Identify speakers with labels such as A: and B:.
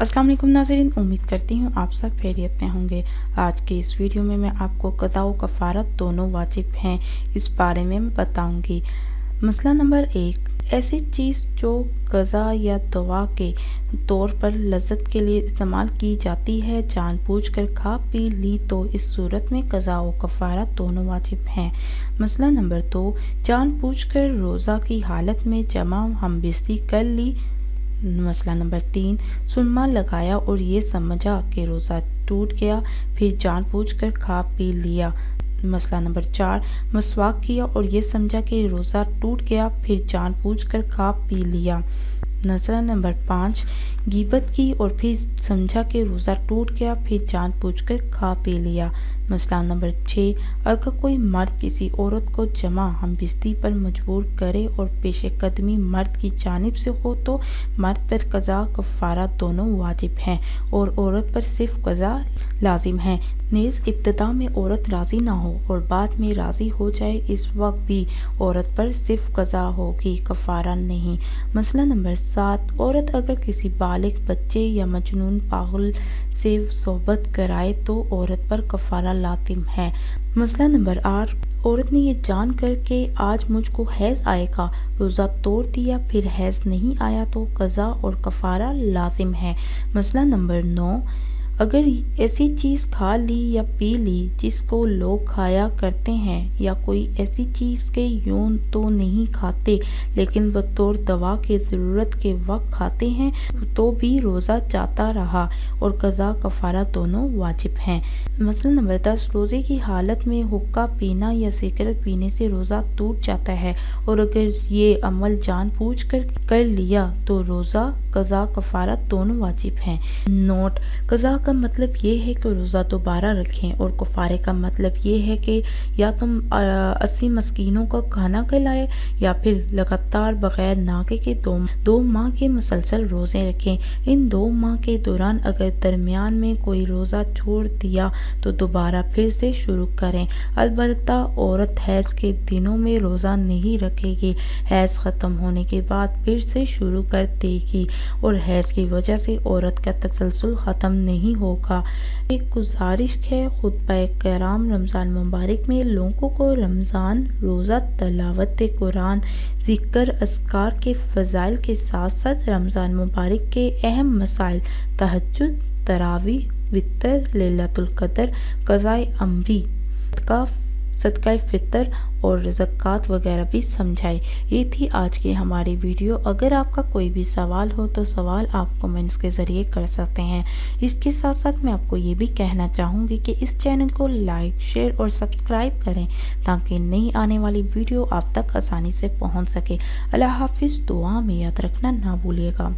A: अस्सलाम वालेकुम नाज़रीन, उम्मीद करती हूँ आप सब खैरियत में होंगे। आज के इस वीडियो में मैं आपको क़ज़ा व कफ़ारत दोनों वाजिब हैं इस बारे में मैं बताऊँगी। मसला नंबर 1, ऐसी चीज़ जो क़ज़ा या दवा के तौर पर लज़्ज़त के लिए इस्तेमाल की जाती है, जानबूझकर खा पी ली तो इस सूरत में क़ज़ा व कफ़ारत दोनों वाजिब हैं। मसला नंबर 2, जानबूझकर रोज़ा की हालत में जमा हमबिस्ती कर ली। मसला नंबर 3, सुरमा लगाया और ये समझा कि रोज़ा टूट गया, फिर जानबूझकर खा पी लिया। मसला नंबर 4, मसवाक किया और ये समझा कि रोज़ा टूट गया, फिर जानबूझकर खा पी लिया। मसला नंबर 5, गीबत की और फिर समझा कि रोज़ा टूट गया, फिर जानबूझकर खा पी लिया। मसला नंबर 6, अगर कोई मर्द किसी औरत को जमा हमबिस्ती पर मजबूर करे और पेश कदमी मर्द की जानिब से हो तो मर्द पर क़ज़ा कफ़ारा दोनों वाजिब हैं और औरत पर सिर्फ क़ज़ा लाजिम है। नेज़ इब्तिदा में औरत राज़ी ना हो और बाद में राज़ी हो जाए, इस वक्त भी औरत पर सिर्फ क़ज़ा होगी, कफ़ारा नहीं। मसला नंबर 7, औरत अगर किसी बालिग बच्चे या मजनून पागल से सोहबत कराए तो औरत पर कफ़ारा लाजिम है। मसला नंबर 8, औरत ने ये जान कर के आज मुझको हैज़ आएगा रोज़ा तोड़ दिया, फिर हैज़ नहीं आया तो क़ज़ा और कफ़ारा लाजिम है। मसला नंबर 9, अगर ऐसी चीज़ खा ली या पी ली जिसको लोग खाया करते हैं या कोई ऐसी चीज़ के यूं तो नहीं खाते लेकिन बतौर दवा की ज़रूरत के वक्त खाते हैं तो भी रोज़ा जाता रहा और क़ज़ा कफ़ारा दोनों वाजिब हैं। मसला नंबर 10, रोज़े की हालत में हुक्का पीना या सिगरेट पीने से रोज़ा टूट जाता है और अगर ये अमल जानबूझकर कर लिया तो रोज़ा क़ज़ा कफ़ारा दोनों वाजिब हैं। नोट: क़ज़ा का मतलब ये है कि रोज़ा दोबारा रखें और कफ़ारे का मतलब ये है कि या तुम 80 मस्कीनों का खाना खिलाए या फिर लगातार बग़ैर नाके के दो माह के मुसलसल रोज़े रखें। इन 2 माह के दौरान अगर दरमियान में कोई रोज़ा छोड़ दिया तो दोबारा फिर से शुरू करें। अलबत्ता औरत हैज़ के दिनों में रोज़ा नहीं रखेगी, हैज़ ख़त्म होने के बाद फिर से शुरू कर देगी और हैज़ की वजह से औरत का तसलसल ख़त्म नहीं होगा। एक गुजारिश है, खुतबा क़याम रमज़ान मुबारक में लोगों को रमज़ान रोज़ा, तिलावत कुरान, ज़िक्र, अस्कार के फ़ज़ाइल के साथ साथ रमज़ान मुबारक के अहम मसाइल तहज्जुद, तरावीह, वितर, लैलतुल क़द्र, क़ज़ाए अमरी, सदका फ़ितर और ज़कात वगैरह भी समझाए। ये थी आज की हमारी वीडियो। अगर आपका कोई भी सवाल हो तो सवाल आप कमेंट्स के ज़रिए कर सकते हैं। इसके साथ साथ मैं आपको ये भी कहना चाहूँगी कि इस चैनल को लाइक, शेयर और सब्सक्राइब करें ताकि नई आने वाली वीडियो आप तक आसानी से पहुँच सके। अल्लाह हाफ़िज़। दुआ में याद रखना ना भूलिएगा।